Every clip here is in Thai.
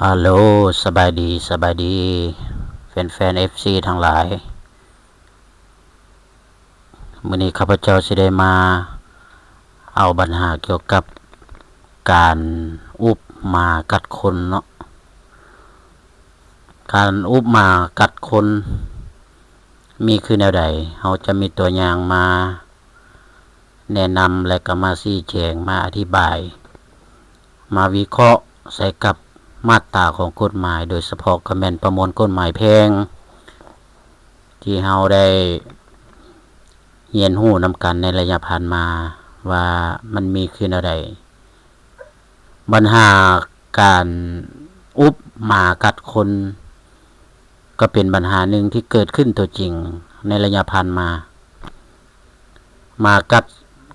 ฮัลโหลสบายดีแฟนเอฟซีทั้งหลายมื้อนี้ข้าพเจ้าสิได้มาเอาปัญหาเกี่ยวกับการอุบหมากัดคนเนาะการอุบหมากัดคนมีคือแนวใดเราจะมีตัวอย่างมาแนะนำและก็มาชี้แจงมาอธิบายมาวิเคราะห์ใส่กับมาตราของกฎหมายโดยเฉพาะคอมเมนต์ประมวลกฎหมายแพ่งที่เราได้เรียนรู้นำกันในระยะผ่านมาว่ามันมีคืออะไรปัญหาการอุบหมากัดคนก็เป็นปัญหาหนึ่งที่เกิดขึ้นตัวจริงในระยะผ่านมาหมากัด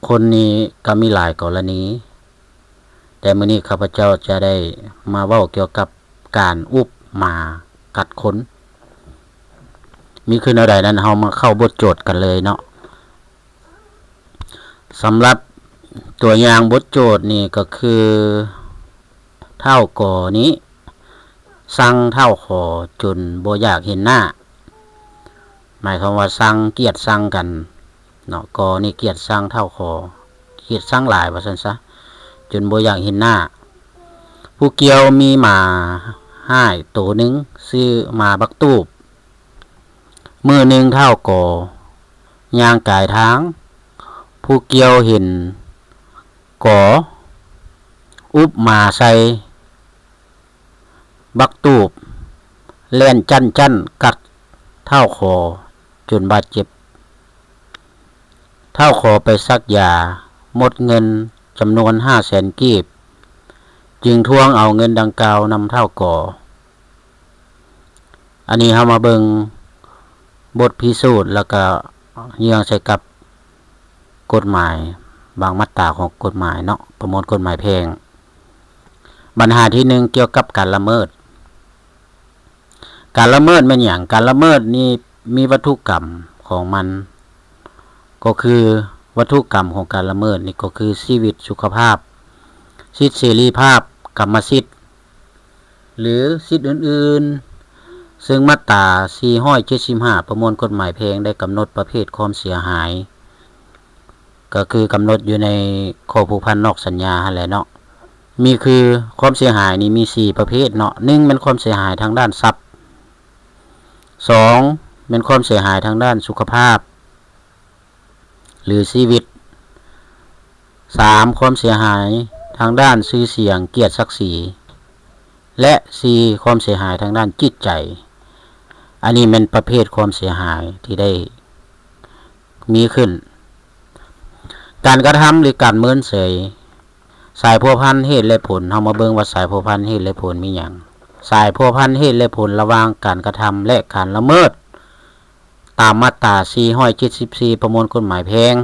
คนนี้ก็มีหลายกรณีแต่มื้อนี้ข้าพเจ้าจะได้มาเว้าเกี่ยวกับการอุบหมากัดคนมีคืออะไรนั้นเฮามาเข้าบทโจทย์กันเลยเนาะสำหรับตัวอย่างบทโจทย์นี่ก็คือเท่าก่อนี้สั่งเท่าขอจนบ่อยากเห็นหน้าหมายความว่าสั่งเกลียดสั่งกันเนาะก่อนี่เกลียดสั่งเท่าขอเกลียดสั่งหลายว่าซั่นซะจนบ่อยากเห็นหน้าผู้เกี่ยวมีหมาห้ายตัวหนึ่งซื้อหมาบักตูบมือหนึ่งเท่าก่อย่างกายทางผู้เกี่ยวเห็นก่ออุบหมาใส่บักตูบเล่นจั่นกัดเท่าคอจนบาดเจ็บเท่าคอไปซักยาหมดเงินจำนวน500,000 กีบจึงทวงเอาเงินดังกล่าวนำเท่าก่ออันนี้เฮามาเบิ่งบทพิสูจน์แล้วก็เยื่องใส่กับกฎหมายบางมาตราของกฎหมายเนาะประมวลกฎหมายแพ่งปัญหาที่1เกี่ยวกับการละเมิดแม่นหยังการละเมิดนี่มีวัตถุกรรมของมันก็คือวัตถุกรรมของการละเมิดนี่ก็คือชีวิตสุขภาพสิทธิเสรีภาพกรรมสิทธิ์หรือสิทธิอื่นๆซึ่งมาตรา475ประมวลกฎหมายแพ่งได้กำหนดประเภทความเสียหายก็คือกำหนดอยู่ในข้อผูกพันนอกสัญญาหั่นแหละเนาะมีคือความเสียหายนี่มี4ประเภทเนาะ1เป็นความเสียหายทางด้านทรัพย์2เป็นความเสียหายทางด้านสุขภาพหรือชีวิต3ความเสียหายทางด้านชื่อเสียงเกียรติศักดิ์ศรีและ4ความเสียหายทางด้านจิตใจอันนี้เป็นประเภทความเสียหายที่ได้มีขึ้นการกระทำหรือการเมินเฉยสายพัวพันเหตุและผลเฮามาเบิ่งว่าสายพัวพันเหตุและผลมีหยังสายพัวพันเหตุและผลระหว่างการกระทำและการละเมิดตามมาตรา474ประมวลกฎหมายแพ่ง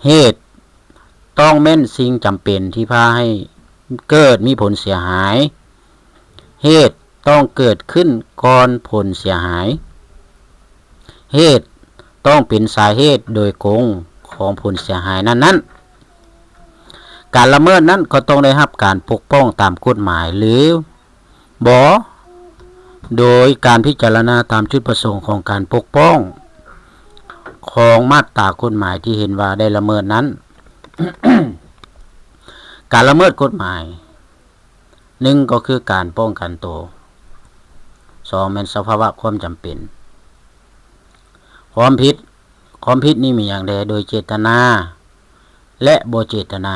เหตุต้องแม่นสิ่งจำเป็นที่พาให้เกิดมีผลเสียหายเหตุต้องเกิดขึ้นก่อนผลเสียหายเหตุต้องเป็นสาเหตุโดยกงของผลเสียหายนั้นการละเมิดนั้นก็ต้องได้รับการปกป้องตามกฎหมายหรือบ่โดยการพิจารณาตามจุดประสงค์ของการปกป้องของมาตรากฎหมายที่เห็นว่าได้ละเมิดนั้น การละเมิดกฎหมาย1ก็คือการป้องกันตัว2เป็นสภาวะความจำเป็นความผิดนี่มีอย่างใดโดยเจตนาและบ่เจตนา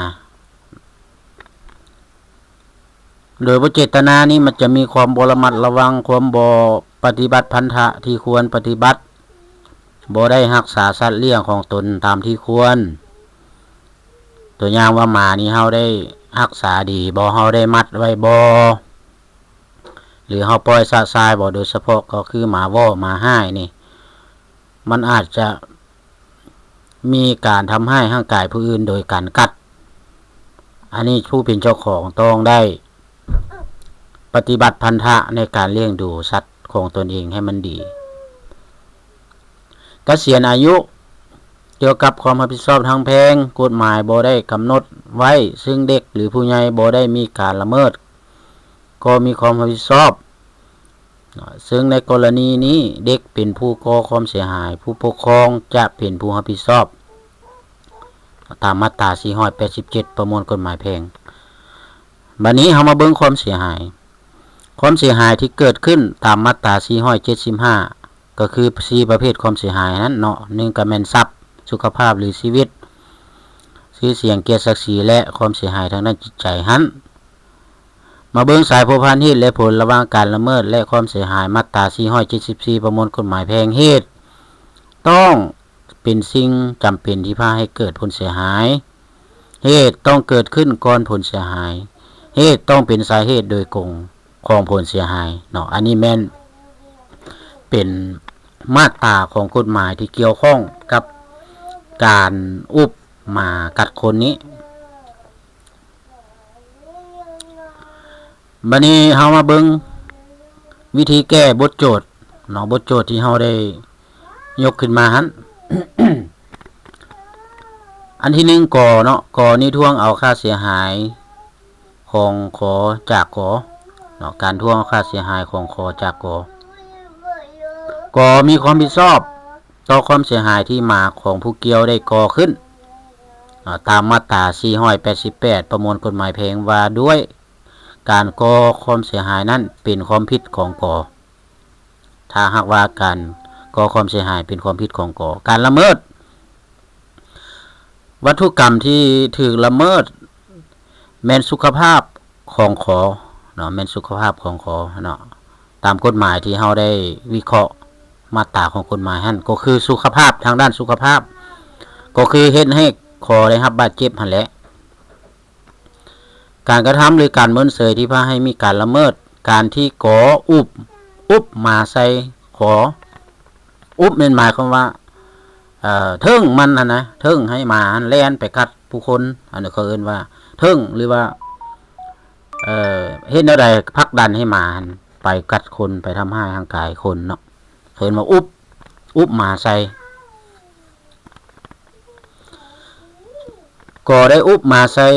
โดยบ่เจตนานี้มันจะมีความบ่ระมัดระวังความบ่ปฏิบัติพันธะที่ควรปฏิบัติบ่ได้รักษาสัตว์เลี้ยงของตนตามที่ควรตัวอย่างว่าหมานี่เฮาได้รักษาดีบ่เฮาได้มัดไว้บ่หรือเฮาปล่อยซะซายบ่โดยเฉพาะก็คือหมาว่อหมาห้ายนี่มันอาจจะมีการทำให้ร่างกายผู้อื่นโดยการกัดอันนี้ผู้เป็นเจ้าของต้องได้ปฏิบัติพันธะในการเลี้ยงดูสัตว์ของตนเองให้มันดีเกษียณอายุเกี่ยวกับความรับผิดชอบทางแพ่งกฎหมายบ่ได้กำหนดไว้ซึ่งเด็กหรือผู้ใหญ่บ่ได้มีการละเมิด ก็มีความรับผิดชอบซึ่งในกรณีนี้เด็กเป็นผู้ก่อความเสียหายผู้ปกครองจะเป็นผู้รับผิดชอบตามมาตรา487ประมวลกฎหมายแพ่งบัดนี้เฮามาเบิ่งความเสียหายที่เกิดขึ้นตามมาตรา475ก็คือ4ประเภทความเสียหายนั้นเนาะ1ก็แม่นทรัพย์สุขภาพหรือชีวิตชื่อเสียงเกียรติศักดิ์ศรีและความเสียหายทางด้านจิตใจหั้นมาเบิ่งสายพัวพันเหตุและผลระหว่างการละเมิดและความเสียหายมาตรา474ประมวลกฎหมายแพ่งเหตุต้องเป็นสิ่งจำเป็นที่พาให้เกิดผลเสียหายเหตุต้องเกิดขึ้นก่อนผลเสียหายเหตุต้องเป็นสาเหตุโดยกงของผลเสียหายเนาะอันนี้แม่นเป็นมาตราของกฎหมายที่เกี่ยวข้องกับการอุปมากัดคนนี้บัดนี้เฮามาเบิ่งวิธีแก้บทโจทย์เนาะบทโจทย์ที่เฮาได้ยกขึ้นมาหั่น อันที่1ก่อเนาะก่อนี่ทวงเอาค่าเสียหายของขอจากขอเนาะการทวงเอาค่าเสียหายของขอจากขอก่อมีความผิดชอบต่อความเสียหายที่มาของผู้เกี่ยวได้ก่อขึ้นตามมาตรา488ประมวลกฎหมายแพ่งว่าด้วยการก่อความเสียหายนั้นเป็นความผิดของก่อถ้าหากว่าการก่อความเสียหายเป็นความผิดของก่อการละเมิดวัตถุกรรมที่ถูกละเมิดแม่นสุขภาพของขอเนาะแม่นสุขภาพของขอเนาะตามกฎหมายที่เฮาได้วิเคราะห์มาตราของกฎหมายหั่นก็คือสุขภาพทางด้านสุขภาพก็คือเฮ็ดให้ขอได้รับบาดเจ็บหั่นแหละการกระทำหรือการเมินเสยที่พาให้มีการละเมิดการที่ก่ออุบมาใส่ขออุบเป็นหมายความว่าเทิงมันนะเทิงให้มาแล่นไปกัดผู้คนอันนี้เขาเอิ้นว่าเทิงหรือว่าเฮ็ดแนวใดผลักดันให้มาไปกัดคนไปทำให้ร่างกายคนเนาะเอิ้นว่าอุบมาใส่ก็ได้อุบมาใส่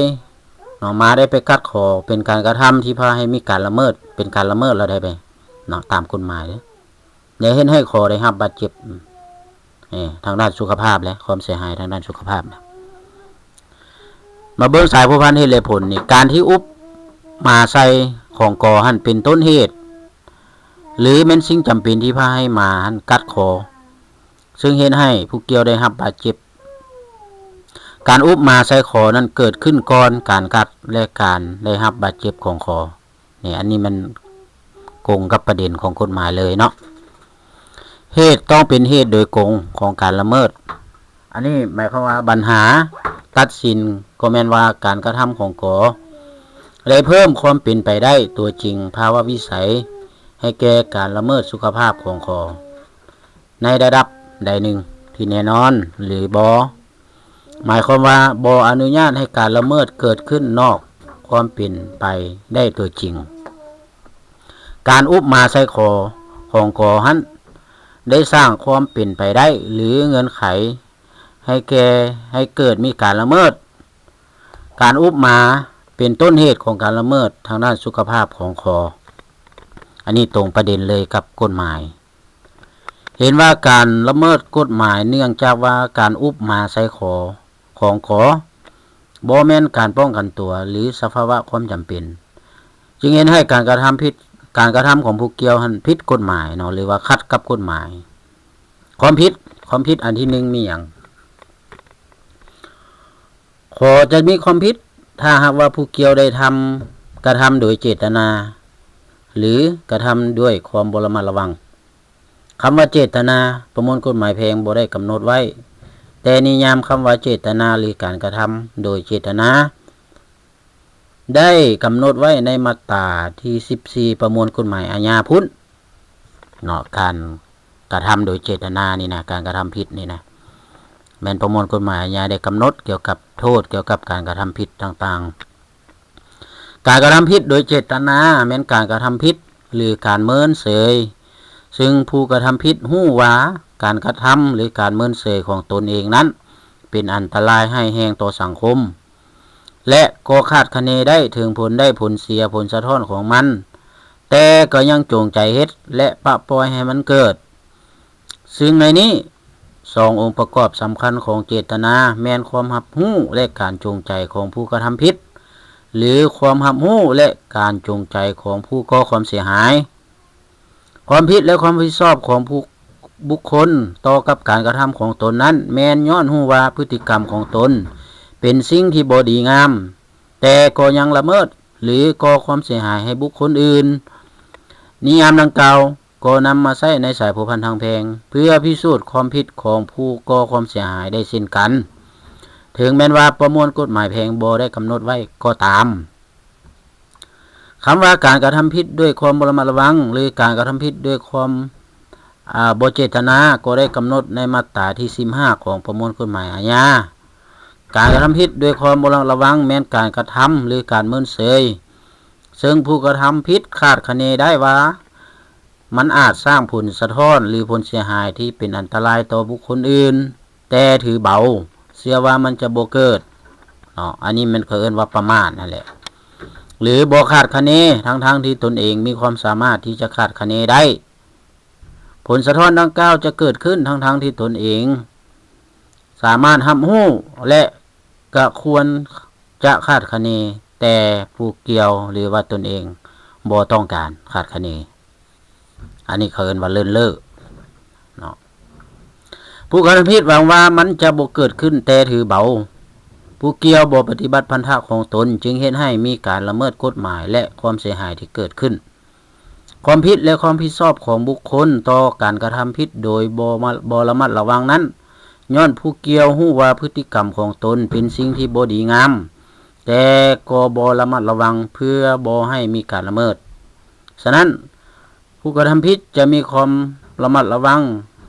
เนาะมาได้ไปกัดคอเป็นการกระทำที่พาให้มีการละเมิดเป็นการละเมิดแล้วได้ไปเนาะตามกฎหมายเลยอย่าเห็นให้คอได้รับบาดเจ็บทางด้านสุขภาพและความเสียหายทางด้านสุขภาพนะมาเบิ่งสายผู้พันเหตุและผลนี่การที่อุบมาใส่ของก่อหั่นเป็นต้นเหตุหรือเป็นสิ่งจำเป็นที่พาให้มาหั่นกัดคอซึ่งเห็นให้ผู้เกี่ยวได้รับบาดเจ็บการอุบมาใส่คอนั้นเกิดขึ้นก่อนการกัดและการได้รับบาดเจ็บของคอนี่อันนี้มันกงกับประเด็นของกฎหมายเลยเนาะเหตุต้องเป็นเหตุโดยกงของการละเมิดอันนี้หมายความว่าปัญหาตัดสินก็แม่นว่าการกระทำของกอได้เพิ่มความเป็นไปได้ตัวจริงภาวะวิสัยให้แก่การละเมิดสุขภาพของคอในระดับใดหนึ่งที่แน่นอนหรือบหมายความว่าบอนุญาตให้การละเมิดเกิดขึ้นนอกความเป็นไปได้ตัวจริงการอุบมาใส่คอของกอหันได้สร้างความเป็นไปได้หรือเงื่อนไขให้เกิดมีการละเมิดการอุบมาเป็นต้นเหตุของการละเมิดทางด้านสุขภาพของคออันนี้ตรงประเด็นเลยกับกฎหมายเห็นว่าการละเมิดกฎหมายเนื่องจากว่าการอุบมาใส่คอของขอบ่แม่นการป้องกันตัวหรือสภาวะความจำเป็นจึงเห็นให้การกระทำของผู้เกี่ยวหันผิดกฎหมายเนาะหรือว่าขัดกับกฎหมายความผิดอันที่1มีอย่างขอจะมีความผิดถ้าหากว่าผู้เกี่ยวได้กระทำโดยเจตนาหรือกระทำด้วยความบ่ระมัดระวังคำว่าเจตนาประมวลกฎหมายแพ่งบ่ได้กำหนดไว้แต่นิยามคำว่าเจตนาหรือการกระทำโดยเจตนาได้กำหนดไว้ในมาตราที่14ประมวลกฎหมายอาญาพุทธเนาะการกระทำโดยเจตนานี่นะการกระทำผิดนี่นะแม้นประมวลกฎหมายอาญาได้กำหนดเกี่ยวกับโทษเกี่ยวกับการกระทำผิดต่างๆการกระทำผิดโดยเจตนาแม้นการกระทำผิดหรือการเมินเสยซึ่งผู้กระทำผิดหู้ว่าการกระทำหรือการเมินเสยของตนเองนั้นเป็นอันตรายให้แห่งต่อสังคมและก็คาดคะเนได้ถึงผลเสียผลสะท้อนของมัน แต่ก็ยังจงใจเฮ็ดและปะปล่อยให้มันเกิดซึ่งในนี้2องค์ประกอบสำคัญของเจตนาแม่นความรับรู้และการจงใจของผู้กระทำผิดหรือความรับรู้และการจงใจของผู้ก่อความเสียหายความผิดและความรับผิดชอบของผู้บุคคลต่อกับการกระทำของตนนั้นแม้นย้อนรู้ว่าพฤติกรรมของตนเป็นสิ่งที่บ่ดีงามแต่ก็ยังละเมิดหรือก่อความเสียหายให้บุคคลอื่นนิยามดังกล่าวก็นำมาใช้ในสายผูกพันทางแพ่งเพื่อพิสูจน์ความผิดของผู้ก่อความเสียหายได้เช่นกันถึงแม้ว่าประมวลกฎหมายแพ่งบ่ได้กำหนดไว้ก็ตามคำว่าการกระทำผิดด้วยความบ่ระมัดระวังหรือการกระทำผิดด้วยความบ่เจตนาก็ได้กำหนดในมาตราที่15ของประมวลกฎหมายอาญาการกระทำผิดด้วยความบ่ระมัดระวังแม้นการกระทำหรือการเมินเฉยซึ่งผู้กระทำผิดคาดคะเนได้ว่ามันอาจสร้างผลสะท้อนหรือผลเสียหายที่เป็นอันตรายต่อบุคคลอื่นแต่ถือเบาเชื่อว่ามันจะบ่เกิดอันนี้มันเอิ้นว่าประมาทนั่นแหละหรือบ่คาดคะเนทั้งที่ตนเองมีความสามารถที่จะคาดคะเนได้ผลสะท้อนดังกล่าวจะเกิดขึ้นทั้งที่ตนเองสามารถรับรู้และก็ควรจะคาดคะเนแต่ผู้เกี่ยวหรือว่าตนเองบ่ต้องการคาดคะเนอันนี้เขาเอิ้นว่าเลินเล่อเนาะผู้กระทำผิดหวังว่ามันจะบ่เกิดขึ้นแต่ถือเบาผู้เกี่ยวบ่ปฏิบัติพันธะของตนจึงเฮ็ดให้มีการละเมิดกฎหมายและความเสียหายที่เกิดขึ้นความผิดและความผิดชอบของบุคคลต่อการกระทำผิดโดยบ่ระมัดระวังนั้นย้อนผู้เกี่ยวรู้ว่าพฤติกรรมของตนเป็นสิ่งที่บ่ดีงามแต่ก็บ่ระมัดระวังเพื่อบ่ให้มีการละเมิดฉะนั้นผู้กระทำผิดจะมีความระมัดระวัง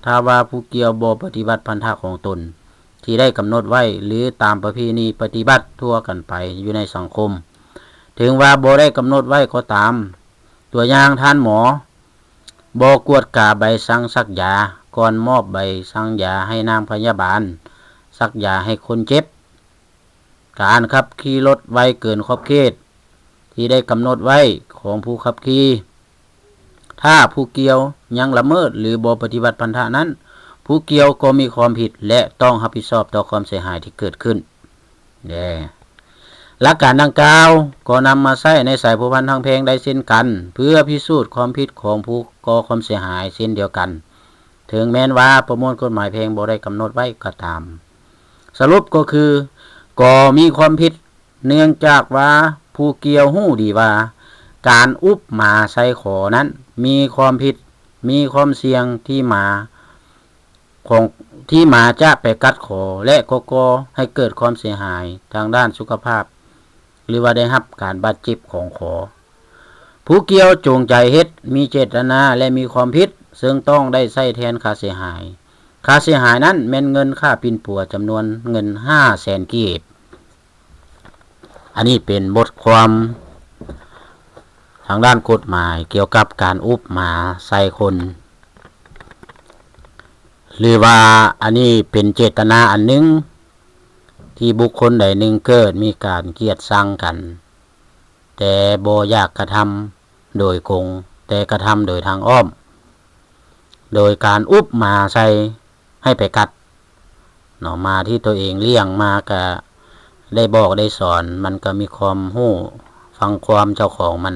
ถ้าว่าผู้เกี่ยวบ่ปฏิบัติพันธะของตนที่ได้กำหนดไว้หรือตามประเพณีปฏิบัติทั่วกันไปอยู่ในสังคมถึงว่าบ่ได้กำหนดไว้ก็ตามตัวอย่างท่านหมอบ่กวดกาใบสั่งซักยาก่อนมอบใบสั่งยาให้นางพยาบาลซักยาให้คนเจ็บการขับขี่รถไวเกินขอบเขตที่ได้กำหนดไว้ของผู้ขับขี่ถ้าผู้เกี่ยวยังละเมิดหรือบ่ปฏิบัติพันธะนั้นผู้เกี่ยวก็มีความผิดและต้องรับผิดชอบต่อความเสียหายที่เกิดขึ้นหลักการดังกล่าวก็นำมาใช้ในสายผูกพันทางแพ่งได้เช่นกันเพื่อพิสูจน์ความผิดของผู้ก่อความเสียหายเช่นเดียวกันถึงแม้นว่าประมวลกฎหมายแพ่งบ่ได้กำหนดไว้ก็ตามสรุปก็คือก็มีความผิดเนื่องจากว่าผู้เกี่ยวรู้ดีว่าการอุปมาใส่ขอนั้นมีความผิดมีความเสี่ยงที่มาจะไปกัดขอและก่อให้เกิดความเสียหายทางด้านสุขภาพหรือว่าได้รับการบาดเจ็บของขอผู้เกี่ยวจงใจเฮ็ดมีเจตนาและมีความผิดซึ่งต้องได้ใช้แทนค่าเสียหายนั้นแม่นเงินค่าปิ่นปัวจำนวนเงิน 500,000 กีบอันนี้เป็นบทความทางด้านกฎหมายเกี่ยวกับการอุปมาใส่คนหรือว่าอันนี้เป็นเจตนาอันหนึ่งที่บุคคลใดหนึ่งเกิดมีการเกลียดชังกันแต่บ่อยากกระทำโดยกงแต่กระทำโดยทางอ้อมโดยการอุปมาใส่ให้ไปกัดมาที่ตัวเองเลี้ยงมาก็ได้บอกได้สอนมันก็มีความรู้ฟังความเจ้าของมัน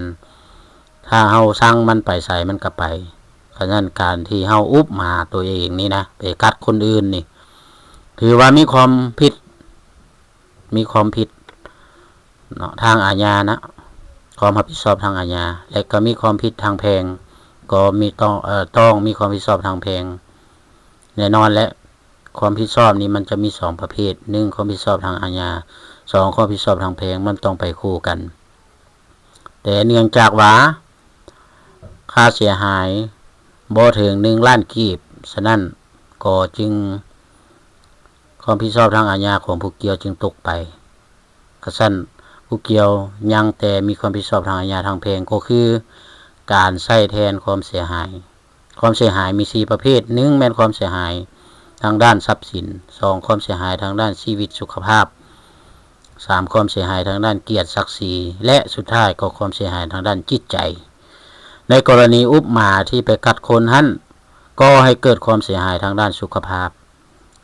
ถ้าเฮาสั่งมันไปใส่มันก็ไปเพราะฉะนั้นการที่เฮาอุปมาตัวเองนี่นะไปกัดคนอื่นนี่ถือว่ามีความผิดทางอาญานะความรับผิดชอบทางอาญาและก็มีความผิดทางแพ่งก็มีต้องมีความรับผิดชอบทางแพ่งแน่นอนและความรับผิดชอบนี้มันจะมี2ประเภท1ความรับผิดชอบทางอาญา2ความรับผิดชอบทางแพ่งมันต้องไปคู่กันแต่เนื่องจากว่าค่าเสียหายบ่ถึง1 ล้านกีบฉะนั้นก็จึงความรับผิดชอบทางอาญาของผู้เกี่ยวจึงตกไปกระชั้นผู้เกี่ยวยังแต่มีความรับผิดชอบทางอาญาทางแพ่งก็คือการใช้แทนความเสียหายมี4ประเภท1แม่นความเสียหายทางด้านทรัพย์สิน2ความเสียหายทางด้านชีวิตสุขภาพ3ความเสียหายทางด้านเกียรติศักดิ์ศรีและสุดท้ายก็ความเสียหายทางด้านจิตใจ ในกรณีอุปมาที่ไปกัดคนหั่นก็ให้เกิดความเสียหายทางด้านสุขภาพ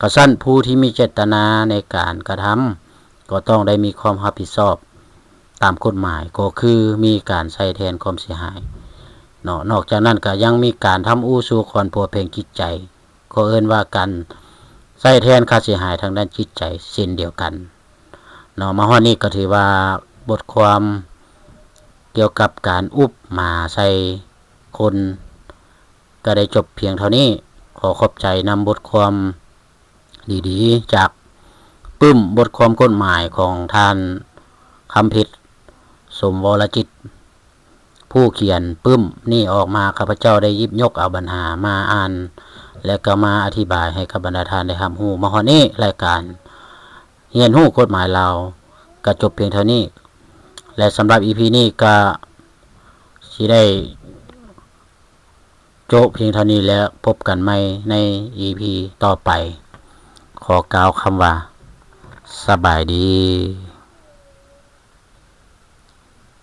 กระสั้นผู้ที่มีเจตนาในการกระทำก็ต้องได้มีความรับผิดชอบตามกฎหมายก็คือมีการใช้แทนความเสียหายนอกจากนั้นก็ยังมีการทำอู้สู่คนผัวเพลงจิตใจก็เอิ้นว่ากันใช้แทนค่าเสียหายทางด้านจิตใจเช่นเดียวกันมาฮอดนี้ก็ถือว่าบทความเกี่ยวกับการอุปมาใส่คนก็ได้จบเพียงเท่านี้ขอขอบใจนำบทความดีๆจากปึ้มบทความกฎหมายของท่านคำพิษสมวรจิตผู้เขียนปึ้มนี่ออกมาข้าพเจ้าได้ยิบยกเอาปัญหามาอ่านและก็มาอธิบายให้กับบรรดาท่านได้รับรู้มาฮอดนี้รายการเรียนรู้กฎหมายเราก็จบเพียงเท่านี้และสำหรับ EP นี้ก็สิได้จบเพียงเท่านี้แล้วพบกันใหม่ใน EP ต่อไปขอกล่าวคำว่าสบายดี